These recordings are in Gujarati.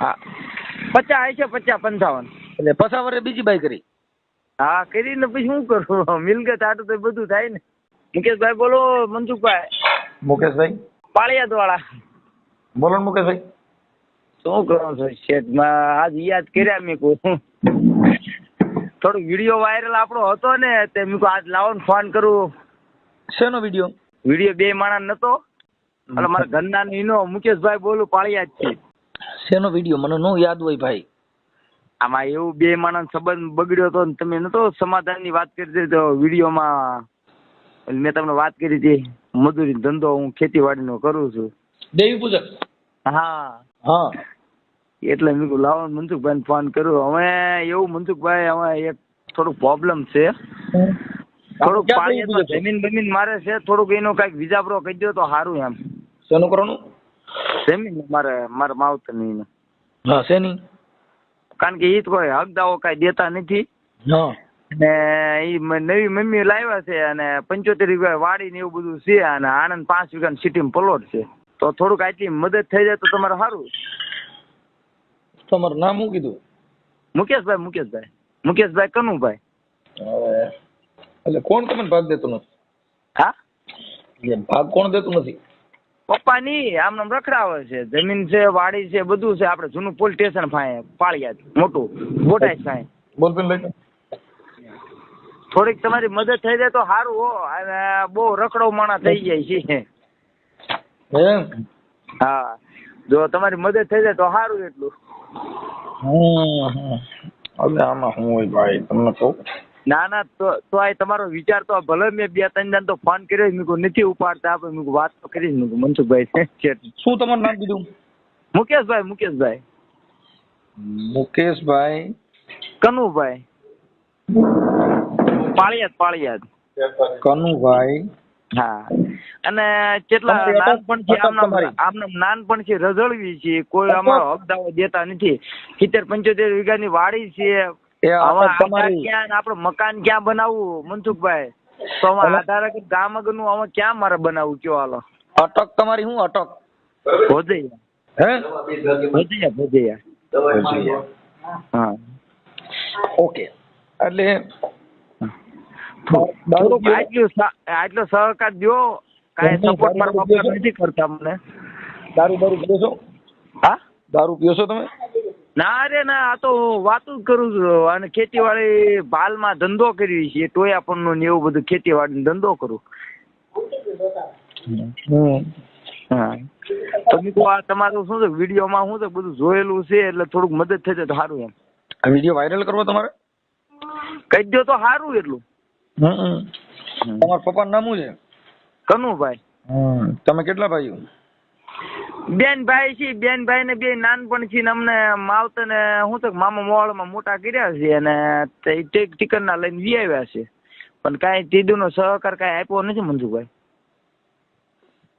હા 50 છે 50-55. એટલે પસાવરે બીજી બાઈ કરી. હા કરીને પછી શું કરું, મિલકત આટું તો બધું થાય ને. મુકેશભાઈ બોલો, મનસુખભાઈ મુકેશભાઈ પાળિયાદ વાળા. બોલો ને મુકેશભાઈ. શું કરો છો શેઠમાં? આજ યાદ કર્યા મેં કહું થોડુંક વિડીયો વાયરલ આપણો હતો ને તે મેં કહું આજ લાવો ને ફોન કરું. શેનો વિડીયો? વિડીયો બે માણસ નતો એટલે મારા ઘરના ઈનો મુકેશભાઈ બોલું પાળિયાદ છે. શેનો વિડીયો મને નો યાદ હોય ભાઈ. આમાં એવું બે માણસ સંબંધ બગડ્યો હતો ને તમે નતો સમાધાનની વાત કરી હતી તો વિડીયોમાં મેં તમને વાત કરી હતી. મજૂરી ધંધો હું ખેતીવાડીનો કરું છું. દેવી પૂજક. હા હા એટલે મેં કહું લાવો મનસુખભાઈને ફોન કરું. હવે એવું મનસુખભાઈ હવે એક થોડુંક પ્રોબ્લેમ છે. થોડુંક પાળિયાદમાં જમીન બમીન મારે છે, થોડુંક એનો કઈક વિજાપરો કહી દો તો સારું એમ. શેનું કરવાનું? જમીન મારા માવતરની. હા શેની? કારણ કે એ તો કોઈ હક દાવો કઈ દેતા નથી. હા ને એ નવી મમ્મી લાવ્યા છે અને 75 વીઘા વાડી ને એવું બધું છે અને આણંદ 5 વીઘા સિટીમાં પ્લોટ છે. તો થોડુંક આટલી મદદ થઈ જાય તો તમારે સારું. તમારું નામ શું કીધું? મુકેશભાઈ કનુભાઈ. એટલે કોણ તમને ભાગ દેતું નથી? હા ભાગ કોણ દેતું નથી? પપ્પાની આમ નામ રખડાવે છે. જમીન છે, વાડી છે, બધું છે. આપણે જૂનું પોલીસ સ્ટેશન ફાય પાળિયાદ મોટું બોટાઈ ફાય. બોલ પેન લઈ. થોડીક તમારી મદદ થઈ જાય તો સારું હો. અને બહુ રખડો માણા થઈ જાય છે. હા જો તમારી મદદ થઈ જાય તો સારું એટલું. હવે આમાં શું હોય ભાઈ તમને કહું. ના તો આ તમારો વિચાર તો ભલે મેં 2-3 જણ તો ફોન કર્યો મેં કહું નથી ઉપાડતા. આપણે મેં વાત તો કરી મેં કહું મનસુખભાઈ છે. શું તમારું નામ કીધું? મુકેશભાઈ કનુભાઈ પાળિયાદ. કનુભાઈ. હા અને કેટલા નાનપણથી નાનપણથી રઝળવી છે. કોઈ અમારો હક દાવો દેતા નથી. 70-75 વીઘાની વાડી છે. આપડે મકાન ક્યાં બનાવવું મનસુખભાઈ? તો આધાર ગામ આગળનું હવે ક્યાં મારે બનાવવું કયો? હાલો અટક તમારી શું અટક? ભોજૈયા. હા ઓકે. એટલે આટલો સહકાર દો. કાંઈ સપોર્ટ મારા પપ્પા નથી કરતા મને. દારૂ પીઓ છો? હા દારૂ પીઓ છો તમે? ના રે ના, આ તો વાતું જ કરું છું. અને ખેતીવાડી ભાલમાં ધંધો કરી છે. ટોયાપણનો ને એવું બધું ખેતીવાડીનો ધંધો કરું. હા તો મિત્રો આ તમારું શું છે વિડીયોમાં શું છે બધું જોયેલું છે એટલે થોડુંક મદદ થઈ જાય તો સારું એમ. આ વિડીયો વાયરલ કરવો તમારે? કહી દો તો સારું એટલું. તમારા પપ્પાનું નામ શું છે? કનુભાઈ. તમે કેટલા ભાઈઓ? બેન ભાઈ છે. બેન ભાઈ ને બે નાનપણથી અમને માવતર ને શું છે મામા મોવાળમાં મોટા કર્યા છે અને ટીકરના લઈને વી આવ્યા છે. પણ કાંઈ તીધુનો સહકાર કાંઈ આપ્યો નથી મનસુખભાઈ.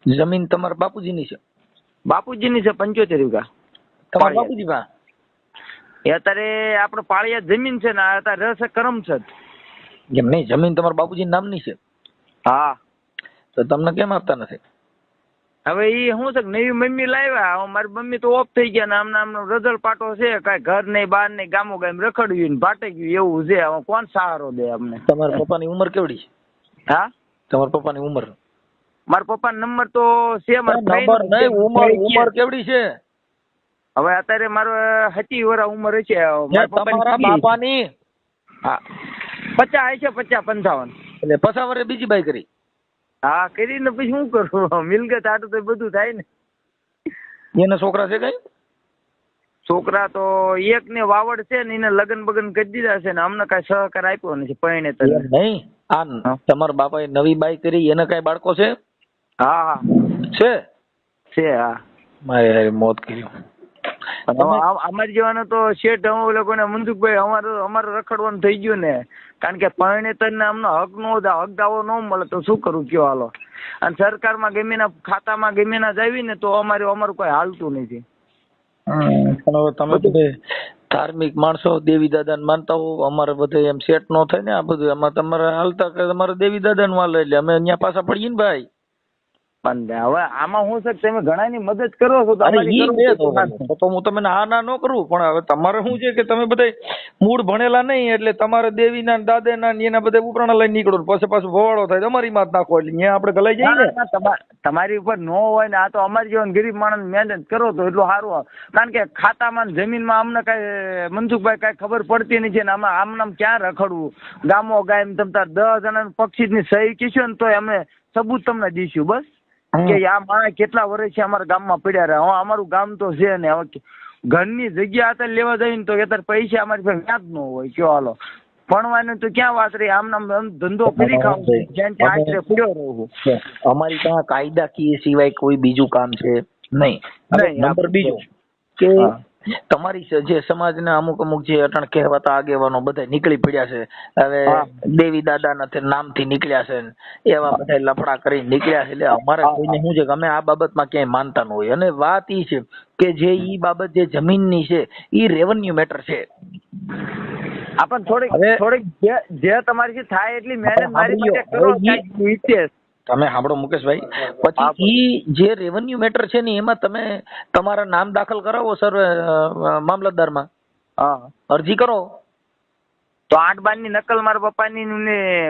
જમીન તમારા બાપુજીની છે? બાપુજીની છે 75 વીઘા. તમારા બાપુજી પા? એ અત્યારે આપણે પાળિયાદ જમીન છે ને અત્યારે રસ કરમસદ. એમ નહીં, જમીન તમારા બાપુજીના નામની છે? હા. તો તમને કેમ આપતા નથી? હવે એ શું છે નવી મમ્મી લાવ્યા. મારી મમ્મી તો ઓફ થઈ ગયા ને આમનો રજલ પાટો છે. કાંઈ ઘર નહીં બહાર નહીં ગામો ગામ રખડ્યું ને ભાટે ગયું એવું છે. હવે કોણ સહારો દે અમને? તમારા પપ્પાની ઉંમર કેવડી છે? હા તમારા પપ્પાની ઉંમર? મારા પપ્પા નંબર તો સેમ ઉંમર કેવડી છે? હવે અત્યારે મારો 70 વર્ષ ઉંમર છે. તમારા બાપાની? હા 50 છે 50-55. એટલે 50 વર્ષે બીજી બાઈ કરી? હા કરીને પછી શું કરું, મિલકત આટું તો બધું થાય ને. એને છોકરા છે કઈ? છોકરા તો એક ને વાવડ છે ને એને લગ્ન બગન કરી દીધા છે ને અમને કઈ સહકાર આપ્યો નથી પરણે તને. નહીં, આ તમારા બાપાએ નવી બાઈ કરી એને કઈ બાળકો છે? હા છે. હા મારે મોત કર્યું. અમારી જેવાનો તો શેઠ અમે લોકોને મનસુખભાઈ અમારે રખડવાનું થઈ ગયું ને. કારણ કે પરણેતર ને અમને હક દાવો ન મળે તો શું કરું કયો? હાલો અને સરકારમાં ગમેના ખાતામાં ગમેના જાવી ને તો અમારું કોઈ હાલતું નથી. તમે બધે ધાર્મિક માણસો દેવી દાદા ને માનતા હો. અમારે બધે એમ સેટ નો થાય ને આ બધું. એમાં તમારે હાલતા કે તમારે દેવી દાદા નું હાલે એટલે અમે અહીંયા પાછા પડીએ ને ભાઈ. પણ હવે આમાં હું છે તમે ઘણાની મદદ કરો છો તો અરે અમારી ઈ કરો બે તો તો હું તમને હા ના ન કરું, પણ હવે તમારે શું છે કે તમે બધા મૂળ ભણેલા નહીં, એટલે તમારે દેવીના ને દાદેના ને એના બધા ઉપરાણા લઈને નીકળો, પછી પાછું ભવાડો થાય તમારી માત નાખો, એટલે અહીંયા આપણે ગલાઈ જઈએ ને. ના, ના, તમારી ઉપર ન હોય ને, આ તો અમારી જેવા ગરીબ માણસ મહેનત કરો તો એટલું સારું. કારણ કે ખાતામાં ને જમીનમાં અમને કઈ મનસુખભાઈ કઈ ખબર પડતી નથી ને આમ નામ ક્યાં રખડવું ગામો ગામ. તમે તાર 10 જણાની પક્ષીની સહી કીશું ને તો અમે સબૂત તમને દઈશું બસ કે આ માણસ કેટલા વર્ષથી અમારા ગામમાં પડ્યા રહ્યા. હવે અમારું ગામ તો છે ને, હવે ઘરની જગ્યા અત્યારે લેવા જઈએ ને તો અત્યારે પૈસા અમારી પાસે વ્યાજ ન હોય. કયો હાલો ભણવાનું તો ક્યાં વાત રહી, આમ નામ ધંધો કરી ખાવ જ્યાં ત્યાં આશરે પડ્યો રહું. અમારી ત્યાં કાયદાકીય સિવાય કોઈ બીજું કામ છે નહીં. નંબર બીજો કે તમારી જે સમાજના અમુક જે અટણ કહેવાતા આગેવાનો બધા નીકળી પડ્યા છે, હવે દેવી દાદાના નામથી નીકળ્યા છે, એવા બધા લફડા કરી નીકળ્યા છે. એટલે અમારે કોઈને શું છે કે અમે આ બાબતમાં ક્યાંય માનતા ન હોય. અને વાત ઈ છે કે જે ઈ બાબત જે જમીનની છે ઈ રેવન્યુ મેટર છે. આપણ થોડીક જે તમારી થાય એટલી મહેનત મારી માટે કરો. તમે સાંભળો મુકેશભાઈ, પછી ઈ જે રેવન્યુ મેટર છે ને એમાં તમે તમારા નામ દાખલ કરાવો સર મામલતદારમાં, અરજી કરો તો 8/12 ની નકલ મારા પપ્પાની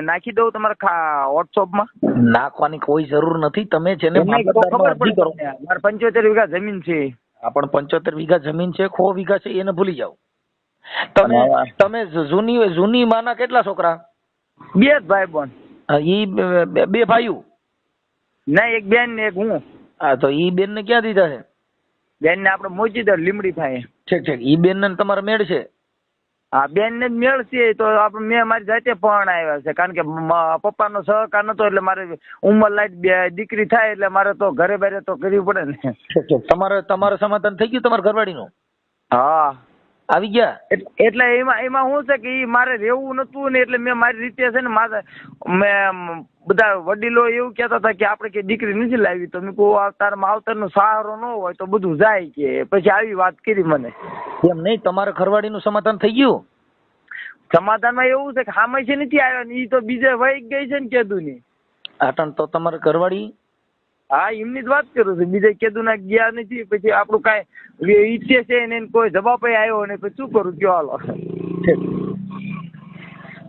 નાખી દઉં તમારા વોટ્સઅપમાં. નાખવાની કોઈ જરૂર નથી. તમે છે ને મામલતદારમાં અરજી કરો. મારે 75 વીઘા જમીન છે. આ પણ 75 વીઘા જમીન છે, 100 વીઘા છે એને ભૂલી જાઓ. તમે જૂની માના કેટલા છોકરા? 2 ભાઈ બોન. ઈ 2 ભાઈઓ? ના, એક બેન ને એક હું. હા, તો ઈ બેન ને ક્યાં દીધા છે? બેન ને આપણે મોચીદર લીમડી થાય. ઠીક. ઈ બેન ને તમારે મેળ છે? હા, બેન ને મેળ છે. તો આપણે મેં મારી જાતે પણ આવ્યા છે, કારણ કે પપ્પાનો સહકાર નતો એટલે મારે ઉંમર લાયક દીકરી થાય એટલે મારે તો ઘરે બારે તો કરવી પડે ને. તમારે સમાધાન થઈ ગયું તમારા ઘરવાળીનું? હા, આવી ગયા. એટલે એમાં શું છે કે મારે રહેવું નતું ને, એટલે મેં મારી રીતે છે ને મેં બધા વડીલો એવું કહેતા હતા કે આપણે કે દીકરી નથી લાવી, તો મેં કહું તારા માવતરનો સહારો ન હોય તો બધું જાય. કે પછી આવી વાત કરી મને. એમ નહીં, તમારા ઘરવાળીનું સમાધાન થઈ ગયું? સમાધાનમાં એવું છે કે હામેથી નથી આવ્યા ને, ઈ તો બીજે વહી ગઈ છે ને કેદુ ની. આટણ તો તમારા ઘરવાળી? હા, એમની જ વાત કરું છું. બીજે કેદુ ના ગયા નથી. પછી આપણું કાંઈ ઈચ્છે છે ને કોઈ જવાબ આવ્યો ને પછી શું કરું કયો હાલો.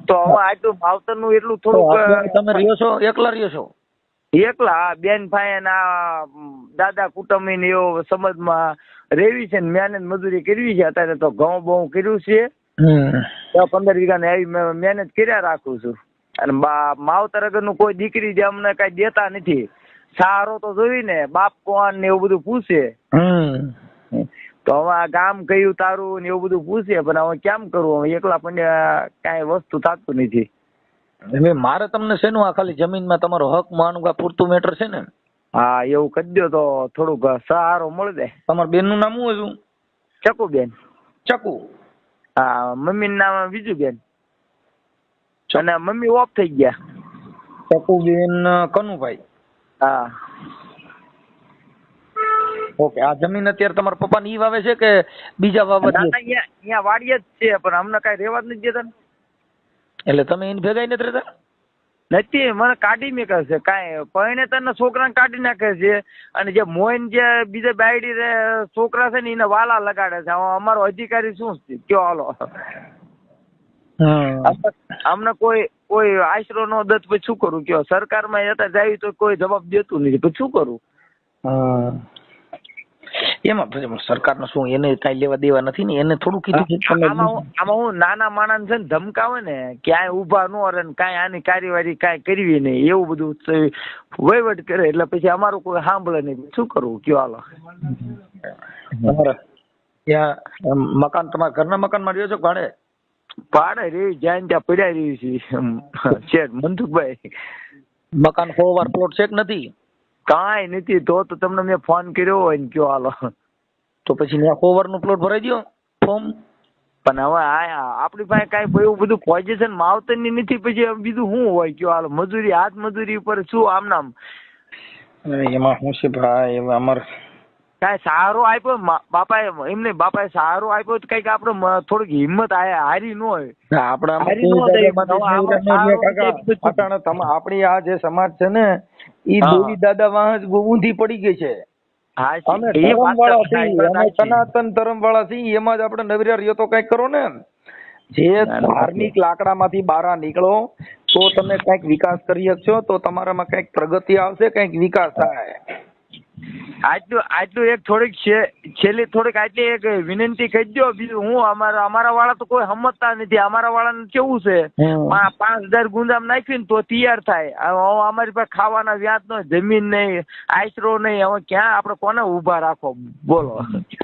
તો હવે આટલું માવતર નું એટલું થોડુંક. તમે રહ્યો છો એકલા રહ્યો છો? એકલા. હા, બેન ભાઈ ના દાદા કુટુંબી ને એવો સમજમાં રેવી છે ને મહેનત મજૂરી કરવી છે. અત્યારે તો ઘઉં બહુ કર્યું છે, 15 વીઘા ને આવી મહેનત કર્યા રાખું છું. અને માવતર અગર નું કોઈ દીકરી જે અમને કઈ દેતા નથી. સહારો તો જોઈ ને, બાપ કોણ ને એવું બધું પૂછે. તો હવે આ ગામ કયું તારું ને એવું બધું પૂછે, પણ હવે કેમ કરવું? હવે એકલા પણ કઈ વસ્તુ થતું નથી. મારે તમને શેનું આ ખાલી જમીનમાં તમારો હક માનવા પૂરતું મેટર છે ને? હા, એવું કરી દો તો થોડુંક સહારો મળી જાય. તમારા બેન નું નામ શું હતું? ચકુબેન. ચકુ? હા, મમ્મી નું નામ વિજુબેન. અને મમ્મી ઓફ થઈ ગયા. ચકુબેન કનુભાઈ? હા. ઓકે. આ જમીન અત્યારે તમારા પપ્પા ની વાવે છે કે બીજા વાવે? અહીંયા વાડીએ જ છે, પણ અમને કઈ રેવા જ નથી દેતા. એટલે તમે એની ભેગા નથી રહેતા? નથી, મને કાઢી મેકે છે. કાંઈ પરણેતરના છોકરાને કાઢી નાખે છે, અને જે મોઈન જે બીજા બાયડી છોકરા છે ને એને વાલા લગાડે છે. અમારો અધિકારી શું કયો હાલો. અમને કોઈ આશરો નો દત. પછી શું કરું કયો? સરકારમાં અત્યારે જાય તો કોઈ જવાબ દેતું નથી. પછી શું કરું? એમાં સરકારનું શું, એને કઈ લેવા દેવા નથી ને. એને થોડું કીધું આમાં હું નાના માણસ છે ને ધમકાવે ને ક્યાંય ઉભા ન રહે ને કાંઈ આની કાર્યવાહી કાંઈ કરવી નહીં એવું બધું વહીવટ કરે. એટલે પછી અમારું કોઈ સાંભળે નહીં. શું કરવું કયો હાલો. ત્યાં મકાન તમારા ઘરના મકાનમાં રહ્યો છો ભાડે? ભાડે રહી જ્યાં ત્યાં પડ્યા રહ્યું છે શેઠ મનસુખભાઈ. મકાન 100 વાર પ્લોટ છે કે નથી? કાંઈ નથી. તો તમને મેં ફોન કર્યો હોય ને કયો હાલો. તો પછી ત્યાં 100 વાર નું પ્લોટ ભરાઈ દો ફોર્મ. પણ હવે આપણી પાસે કાંઈ એવું બધું પોઝિશન માવતર ની નથી. પછી બીજું શું હોય કયો હાલો. મજૂરી હાથ મજૂરી ઉપર શું આમ નામ. એમાં શું છે ભાઈ, અમારે કાંઈ સહારો આપ્યો બાપાએ, એમને બાપાએ સહારો આપ્યો તો કઈક આપણે થોડીક હિંમત હારી ન હોય. આપણી આ જે સમાજ છે ને ઈ દેવી દાદા વાહ ઊંધી પડી ગઈ છે. હા અમે એ ધર્મ વાત વાળા હા, એ છીએ, વાત અમે સાચી. સનાતન ધર્મ વાળા છીએ, એમાં જ આપણે નવરા રહ્યો તો કઈક કરો ને. જે ના, ના, ધાર્મિક લાકડામાંથી બહાર નીકળો તો તમે કઈક વિકાસ કરી શકશો, તો તમારામાં કઈક પ્રગતિ આવશે, કઈક વિકાસ થાય. આટલું એક થોડીક છેલ્લી થોડીક આટલી એક વિનંતી કરી દો. બીજું હું અમારા વાળા તો કોઈ સમજતા નથી. અમારા વાળાને કેવું છે, 5,000 ગુંદામ નાખ્યું ને તો તૈયાર થાય. હવે અમારી પાસે ખાવાના વ્યાજ નો જમીન નહીં, આશરો નહીં, હવે ક્યાં આપણે કોને ઉભા રાખો બોલો.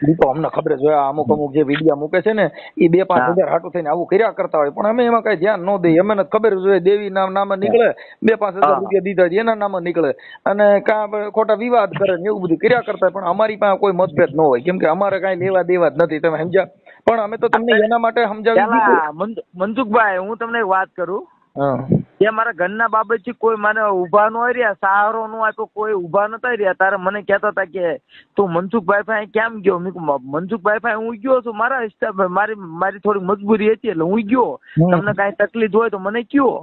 ઈ તો અમને ખબર છે. અમુક જે વિડિયા મૂકે છે ને એ 2-5 હજાર હાટું થઈને આવું કર્યા કરતા હોય, પણ અમે એમાં કઈ ધ્યાન ન દઈએ. અમને ખબર છે દેવી નામ નીકળે, 2-5 હજાર રૂપિયા દીધા છે એના નામ નીકળે, અને કાં ખોટા વિવાદ કરે ને એવું બધું કર્યા કરતા. પણ અમારી પાસે કોઈ મતભેદ ન હોય, કેમ કે અમારે કઈ લેવા દેવા જ નથી. તમે સમજ્યા? પણ અમે તો તમને એના માટે સમજાવી દીધું. મનસુખભાઈ, હું તમને એક વાત કરું. હા, કે મારા ઘરના બાબતથી કોઈ મને ઉભા નો રહ્યા, સહારો નો આપ્યો, કોઈ ઉભા નતા રહ્યા. તારે મને કહેતા હતા કે તું મનસુખભાઈ પાસે કેમ ગયો? મનસુખભાઈ પાસે હું ગયો છું, મારા હિસાબે મારી થોડી મજબૂરી હતી એટલે હું ગયો. તમને કાંઈ તકલીફ હોય તો મને કયો.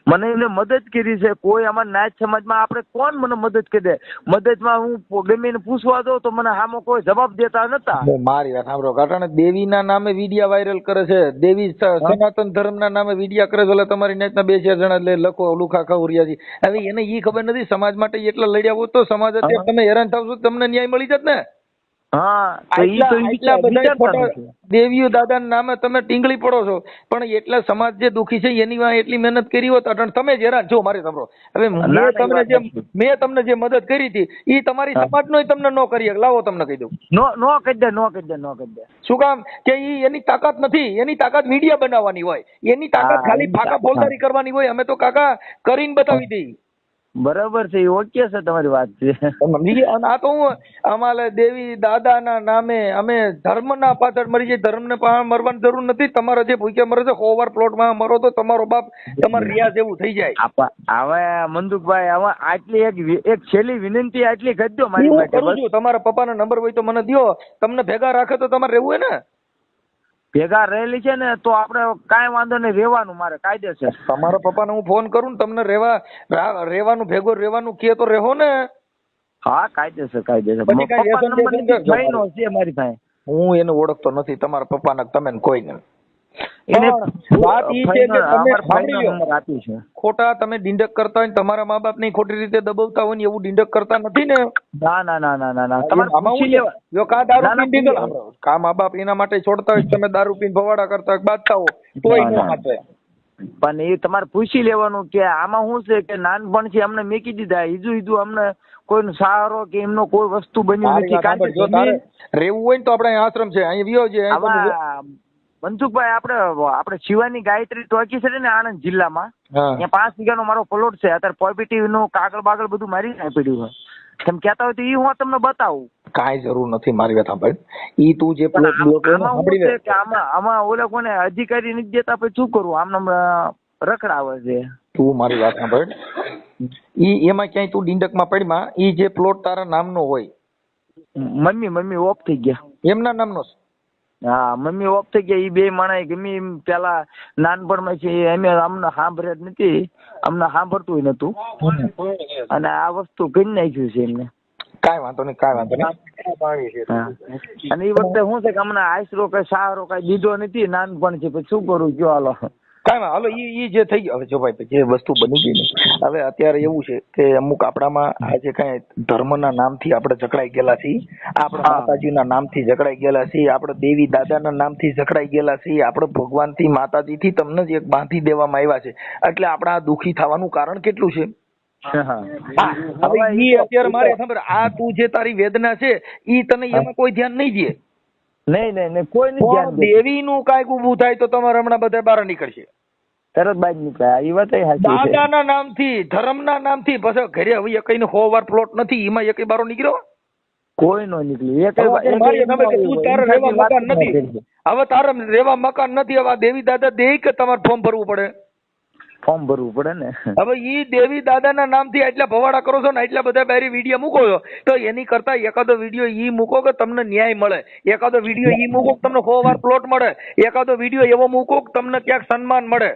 મને એમને મદદ કરી છે. કોઈ અમારા નાચ સમાજમાં આપણે કોણ મને મદદ કરી દે? મદદમાં હું ગમે એને પૂછવા દઉં તો મને આમાં કોઈ જવાબ દેતા નતા. મારી વાત સાંભળો. કારણે દેવીના નામે વિડિયા વાયરલ કરે છે, દેવી સનાતન ધર્મના નામે વિડિયા કરે છે. એટલે તમારી નેટના 2-4 જણા એટલે લખો લુખા ખવરિયા છે. હવે એને ઈ ખબર નથી સમાજ માટે એટલા લડ્યા હોત તો સમાજ અત્યારે તમે હેરાન થાવ છો, તમને ન્યાય મળી જાત ને. હા, તો ઈ તો બધા દેવીઓ દાદાના નામે તમે ટીંગળી પડો છો, પણ એટલા સમાજ જે દુખી છે એની વાંહે એટલી મહેનત કરી હોત, અટણ તમે જ હેરાન છો. મારી સાંભળો, હવે મેં તમને જે મદદ કરી હતી ઈ તમારી સમાજનો તમને ન કરી શકે. લાવો તમને કહી દઉં. નો કહી દે. શું કામ? કે ઈ એની તાકાત નથી. એની તાકાત મીડિયા બનાવવાની હોય, એની તાકાત ખાલી ફાકા ફોલદારી કરવાની હોય. અમે તો કાકા કરીને બતાવી દઈ. બરાબર છે, ઓકે છે તમારી વાત છે. અને આ તો હું અમારે દેવી દાદાના નામે અમે ધર્મના પાછળ મરી જાય. ધર્મને મરવાની જરૂર નથી. તમારા જે ભૂખ્યા મરે છે 100 વાર પ્લોટમાં મરો તો તમારો બાપ તમારે રિયા જેવું થઈ જાય. હવે મનસુખભાઈ, હવે આટલી એક છેલ્લી વિનંતી આટલી કરી દો મારી માટે. કરું છું. તમારા પપ્પાનો નંબર હોય તો મને દયો. તમને ભેગા રાખે તો તમારે રહેવું હોય ને? ભેગા રહેલી છે ને તો આપણે કાંઈ વાંધો નહીં, રહેવાનું મારે કાયદેસર. તમારા પપ્પાને હું ફોન કરું ને તમને રહેવાનું ભેગું રહેવાનું કે તો રહો ને. હા, કાયદેસર. પપ્પા છે મારી પાસે. હું એને ઓળખતો નથી, તમારા પપ્પાના તમે કોઈને. વાત ઈ છે કે તમે ખોટા તમે ડિંડક કરતા હોય, તમારા મા બાપ ની ખોટી રીતે દબાવતા હોય ને એવું ડિંડક કરતા નથી ને? ના. કા મા બાપ એના માટે છોડતા હોય, તમે દારૂ પીને ભવાડા કરતા હોય, બાંધતા હો તોય ન આપે. પણ એ તમારે પૂછી લેવાનું કે આમાં શું છે કે નાનપણથી અમને મેકી દીધા. ઈજુ અમને કોઈનો સહારો કે એમનો કોઈ વસ્તુ બન્યું નથી. રહેવું હોય ને તો આપણે આશ્રમ છે અહીં વિયો છે. મનસુખભાઈ, આપણે શિવાની ગાયત્રી ટોકી છે ને આણંદ જિલ્લામાં, ત્યાં 5 વીઘાનો મારો પ્લોટ છે. અત્યારે પોઝિટિવ નું કાગળ બાગળ બધું મારી પડ્યું છે. તમે કહેતા હોય તો ઈ હું તમને બતાવું. કાંઈ જરૂર નથી. મારી વાત સાંભળ. ઈ તું જે આમાં ઓલા કોને અધિકારી નથી દેતા, પછી શું કરવું? આમને રખડાવે છે. તું મારી વાત સાંભળ. ઈ એમાં ક્યાંય તું ડિંડકમાં પડમાં ઈ જે પ્લોટ તારા નામનો હોય. મમ્મી ઓફ થઈ ગયા. એમના નામનો? હા, મમ્મી ઓફ થઈ ગયા. ઈ 2 માણસ ગમે પેલા નાનપણમાં છે એમ અમને સાંભળે જ નથી, અમને સાંભળતું નતું, અને આ વસ્તુ કરી નાખ્યું છે એમને. કાંઈ વાંધો નહીં. અને એ વખતે શું છે કે અમને આશરો કઈ સહારો કઈ દીધો નથી નાનપણ છે. પછી શું કરું કયો? હાલો ઈ જે થઈ ગયું. હવે જો ભાઈ, જે વસ્તુ બની ગઈ ને, હવે અત્યારે એવું છે કે અમુક આપણામાં આજે કઈ ધર્મના નામથી આપણે જકડાઈ ગયેલા છીએ, આપણે માતાજીના નામથી જકડાઈ ગયેલા છીએ, આપણે દેવી દાદાના નામથી જકડાઈ ગયેલા છીએ, આપણે ભગવાનથી માતાજીથી તમને જ એક બાંધી દેવામાં આવ્યા છે. એટલે આપણે આ દુઃખી થવાનું કારણ કેટલું છે? હવે ઈ અત્યારે મારે ખબર, આ તું જે તારી વેદના છે ઈ તને એમાં કોઈ ધ્યાન નહીં દે. નહીં, કોઈ નહીં. દેવી નું કાંઈક ઊભું થાય તો તમારે હમણાં બધા બહાર નીકળશે. તરત બહાર નીકળ્યા. એ વાત દાદાના નામથી, ધર્મના નામથી, પછી ઘરે હવે એકઈ 100 વાર પ્લોટ નથી, એમાં એકઈ બારો નીકળ્યો? કોઈ નો નીકળ્યું. હવે તારે રેવા મકાન નથી. હવે દેવી દાદા દે કે તમારે ફોર્મ ભરવું પડે? ફોર્મ ભરવું પડે ને. હવે ઈ દેવી દાદાના નામથી એટલા ભવાડા કરો છો ને, એટલા બધા બારી વિડીયો મૂકો છો, તો એની કરતા એકાદો વિડીયો ઈ મૂકો કે તમને ન્યાય મળે. એકાદો વિડીયો ઈ મૂકો કે તમને 100 વાર પ્લોટ મળે. એકાદો વિડીયો એવો મૂકો કે તમને ક્યાંક સન્માન મળે.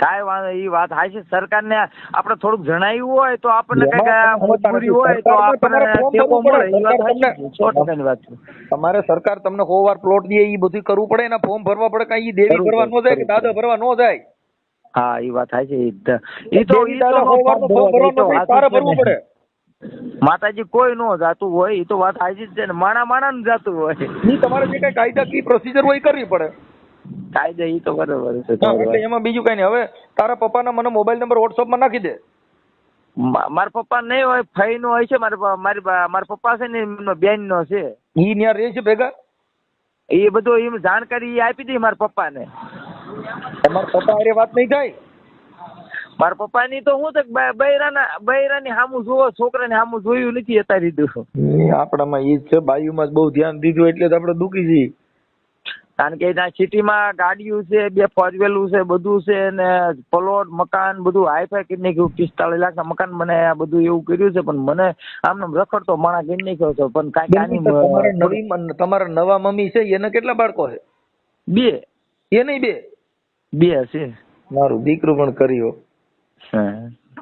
કાંઈ વાંધો ઈ વાત હાય છે. સરકારને આપણે થોડુંક જણાવ્યું હોય તો આપણને કઈક મજબૂરી હોય તો આપણને ટેકો મળે. ઈ વાત હાચી છે, 100%ની વાત છે. તમારે સરકાર તમને 100 વાર પ્લોટ દે ઈ બધું કરવું પડે ને, ફોર્મ ભરવા પડે, કઈ ઈ દેવી ભરવા ન જાય કે દાદા ભરવા ન જાય. હા ઈ વાત હાચી. ઈ તો 100 વાર તો ફોર્મ ભરવાનું તારે ભરવું પડે. માતાજી કોઈ નો જાતું હોય, ઈ તો વાત હાચી જ છે ને, માણા ને જાતું હોય. ઈ તમારે જે કઈ કાયદાકીય પ્રોસિજર હોય કરવી પડે. કાયદા ઈ તો બરોબર છે. એટલે એમાં બીજું કઈ નહીં. હવે તારા પપ્પાના મને મોબાઈલ નંબર WhatsApp માં નાખી દે. મારા પપ્પા નહીં હોય, ફઈ નો હોય છે. મારા પપ્પા છે ને બેન નો છે. ઈ ન્યા રહે છે ભેગા? એ બધું એમ જાણકારી આપી દી મારા પપ્પા ને. તમારા પપ્પા હારે વાત નહીં થાય? મારા પપ્પા ની તો હું તો બૈરાની સામું જોવો, છોકરાની સામું જોયું નથી અત્યારે દીધું. આપણામાં ઈ જ છે, બાયુમાં બહુ ધ્યાન દીધું એટલે આપણે દુખી છીએ. કારણ કે ત્યાં સિટીમાં ગાડીઓ છે, 2 4 વ્હીલર છે, બધું છે ને પ્લોટ મકાન બધું હાઈફાઈ કરી નાખ્યું. 45 લાખના મકાન બનાવ્યા, બધું એવું કર્યું છે. પણ મને આમને રખડતો માણા કરી નાખ્યો છે. પણ કાંઈ તમારા નવા મમ્મી છે એને કેટલા બાળકો છે? 2. એ નહીં 2 છે. મારું દીકરું પણ કર્યો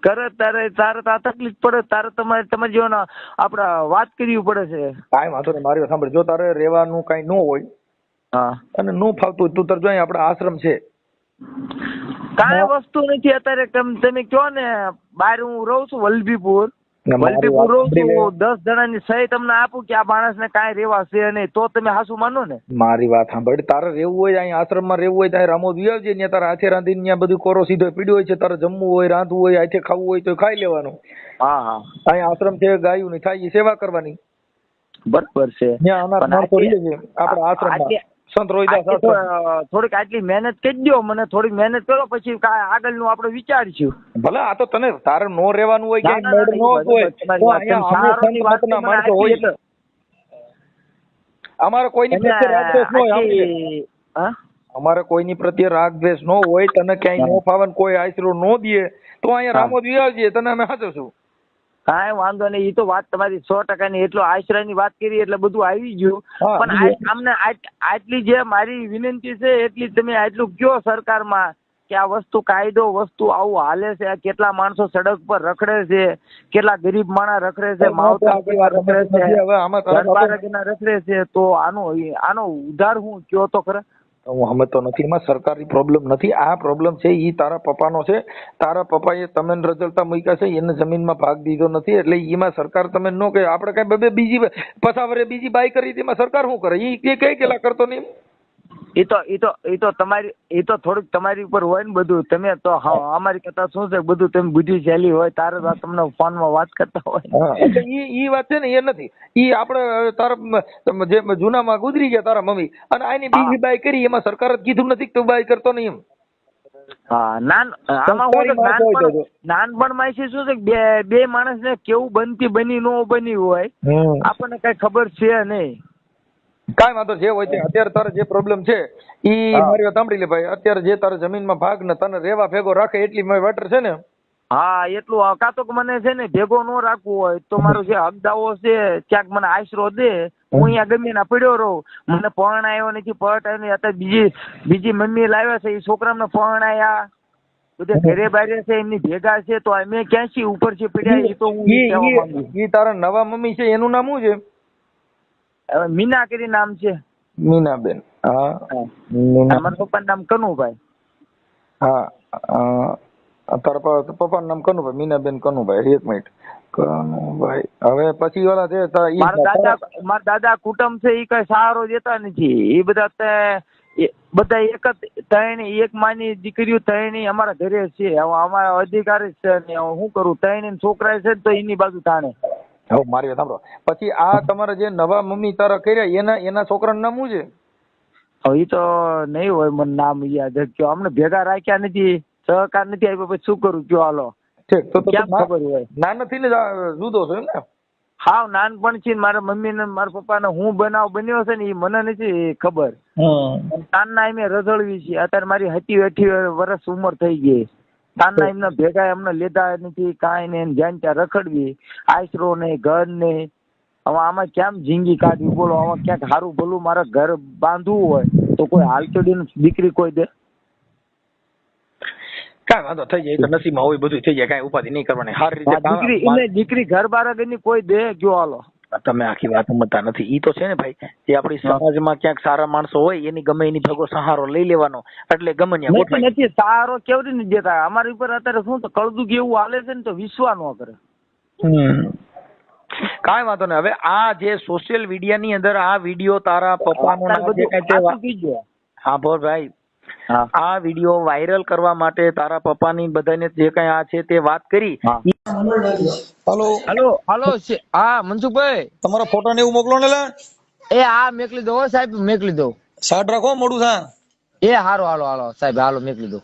કરે તારે આ તકલીફ પડે. તારે તમારે જેવાના આપણે વાત કરવી પડે છે. કાંઈ વાંધો નહીં. મારી વાત સાંભળ, જો તારે રહેવાનું કાંઈ ન હોય અને નો ફાવતું તું તાર જો આપડા આશ્રમ છે, કાંઈ વસ્તુ નથી અત્યારે. તમે કયો ને, બહાર હું રહું છું વલભીપુર રહું છું. 10 જણાની સહી તમને આપું કે આ માણસને કાંઈ રહેવા છે નહીં, તો તમે હાસુ માનો ને. મારી વાત સાંભળ, તારે રહેવું હોય અહીંયા આશ્રમમાં રહેવું હોય ત્યાં રામોદ આવજે. ત્યાં તારા હાથે રાંધીને ત્યાં બધું કોરો સીધો પીડ્યો હોય છે. તારે જમવું હોય, રાંધવું હોય, હાથે ખાવું હોય તો ખાઈ લેવાનું. હા અહીંયા આશ્રમ છે, ગાયું ની થાય સેવા કરવાની. બરાબર છે. આપડા આશ્રમમાં સંત રોહિદાસ થોડીક આટલી મહેનત કરી દો મને, થોડીક મહેનત કરો, પછી આગળનું આપણે વિચારીશું. ભલે આ તો તને તારે નો રહેવાનું હોય કે અમારે કોઈની પ્રત્યે રાગદ્વેષ ન હોય. અમારે કોઈની પ્રત્યે રાગદ્વેષ ન હોય. તને ક્યાંય નો ફાવે, કોઈ આશરો નો દે તો અહીંયા રામોદ આવજે, તને અમે સાચવશું. કાંઈ વાંધો નહીં. એ તો વાત તમારી 100%ની. એટલો આશ્રયની વાત કરી એટલે બધું આવી ગયું. પણ અમને આટલી જે મારી વિનંતી છે એટલી તમે આટલું કયો સરકારમાં કે આ વસ્તુ કાયદો વસ્તુ આવું હાલે છે. કેટલા માણસો સડક પર રખડે છે, કેટલા ગરીબ માણસ રખડે છે, માવતર રખડે છે, રખડે છે. તો આનો ઉધાર હું કયો તો ખરા. હું સમજતો નથી. એમાં સરકારી પ્રોબ્લેમ નથી. આ પ્રોબ્લેમ છે ઈ તારા પપ્પાનો છે. તારા પપ્પાએ તમે રજળતા મૂક્યા છે, એને જમીનમાં ભાગ દીધો નથી. એટલે એમાં સરકાર તમે નો કે આપણે કઈ બીજી પસાવરે બીજી બાઈ કરી એમાં સરકાર શું કરે? એ કઈ કેલા કરતો નહીં. એ તો થોડુંક તમારી ઉપર હોય ને બધું. તમે તો અમારી કરતા શું છે બધું તમે બુદ્ધિશાળી હોય, તારે તમને ફોનમાં વાત કરતા હોય. એટલે ઈ વાત છે ને એ નથી. ઈ આપણે તારા જે જૂનામાં ગુજરી ગયા તારા મમ્મી અને આની બીજી બાઈ કરી, એમાં સરકાર જ કીધું નથી કે તું બાઈ કરતો નહીં એમ. હા નાનપણમાં શું છે બે માણસને કેવું બની ન બની હોય આપણને કઈ ખબર છે નહીં. કાંઈ વાંધો જે હોય તે. અત્યારે તારે જે પ્રોબ્લેમ છે ઈ મારી વાત સાંભળી લે ભાઈ. અત્યારે જે તારે જમીનમાં ભાગ ને તને રેવા ભેગો રાખે એટલી વેટર છે ને. હા એટલું. કાં તો મને છે ને ભેગો ન રાખવું હોય તો મારો જે હકદાવો છે ક્યાંક મને આશરો દે. હું અહીંયા ગમે ના પડ્યો રહું. મને પરણાયો નથી, પરણાયો નહીં. અત્યારે બીજી મમ્મી લાવ્યા છે, એ છોકરાને પરણાયા, બધા ઘરે બારે છે, એમની ભેગા છે. તો અમે ક્યાંથી ઉપર છે પડ્યા. એ તો હું ઈ તારા નવા મમ્મી છે એનું નામ શું છે? મીના કરી નામ છે. મીનાબેન. હા મારા પપ્પાનું નામ કનુભાઈ. હા તારા પપ્પાનું નામ કનુભાઈ, મીનાબેન કનુભાઈ. 1 મિનિટ. કનુભાઈ. હવે પછી ઓલા છે મારા દાદા કુટુંબ છે એ કઈ સહારો દેતા નથી. એ બધા એક જ એક માની દીકરીઓ ત્રણેય અમારા ઘરે છે. અમારા અધિકારી છે ને શું કરું, ત્રણેય છોકરા છે તો એની બાજુ તાણે. હવે મારી વાત સાંભળો. પછી આ તમારા જે નવા મમ્મી તારા કર્યા એના છોકરાનું નામ શું છે? હવે એ તો નહીં હોય મને નામ યાદ. કયો અમને ભેગા રાખ્યા નથી, સહકાર નથી આપ્યો, પછી શું કરું કયો? હાલો ઠીક. તો ક્યાં ખબર હોય? નાનથી ને જુદો છો એમ ને? હાવ નાનપણથી મારા મમ્મી ને મારા પપ્પા ને હું બન્યો છે ને એ મને નથી ખબર. તાનના એમે રઝળવી છે. અત્યારે મારી 70-80 વર્ષ ઉંમર થઈ ગઈ. તાનના એમના ભેગા એમને લીધા નથી, કાંઈ નહીં. જ્યાં ત્યાં રખડવી, આશરો નહીં, ઘર નહીં. હવે આમાં કેમ જિંદગી કાઢવી બોલો? આમાં ક્યાંક સારું ભલું મારા ઘર બાંધવું હોય તો કોઈ હાલચોડી દીકરી કોઈ દે? કાંઈ વાંધો થઈ જાય, એ તો નસીબમાં હોય, બધું થઈ જાય, કાંઈ ઉપાધિ નહીં કરવાની. સારી રીતે દીકરી ઘર બાર ની કોઈ દે ગયો હાલો. તમે આખી વાત સમજતા નથી. ઈ તો છે ને ભાઈ, જે આપણી સમાજમાં ક્યાંક સારા માણસો હોય એની ગમે એની ભેગો સહારો લઈ લેવાનો, એટલે ગમે ત્યાં ગોઠવાય. નથી સહારો કેવી રીતે દેતા અમારી ઉપર અત્યારે શું તો કળદું કેવું હાલે છે ને તો વિશ્વાસ ન કરે. કાંઈ વાંધો નહીં. હવે આ જે સોશિયલ મીડિયા ની અંદર આ વિડીયો તારા પપ્પાનો હા બોલ ભાઈ, આ વિડીયો વાયરલ કરવા માટે તારા પપ્પાની બધાને જે કઈ આ છે તે વાત કરી. હેલો હેલો હા મનસુખભાઈ, તમારો ફોટો ને એવું મોકલો ને. એ હા મેકલી દો સાહેબ, મેકલી દો. સાડ રાખો મોડું થા. એ હારો હાલો હાલો સાહેબ, હાલો મેકલી દો.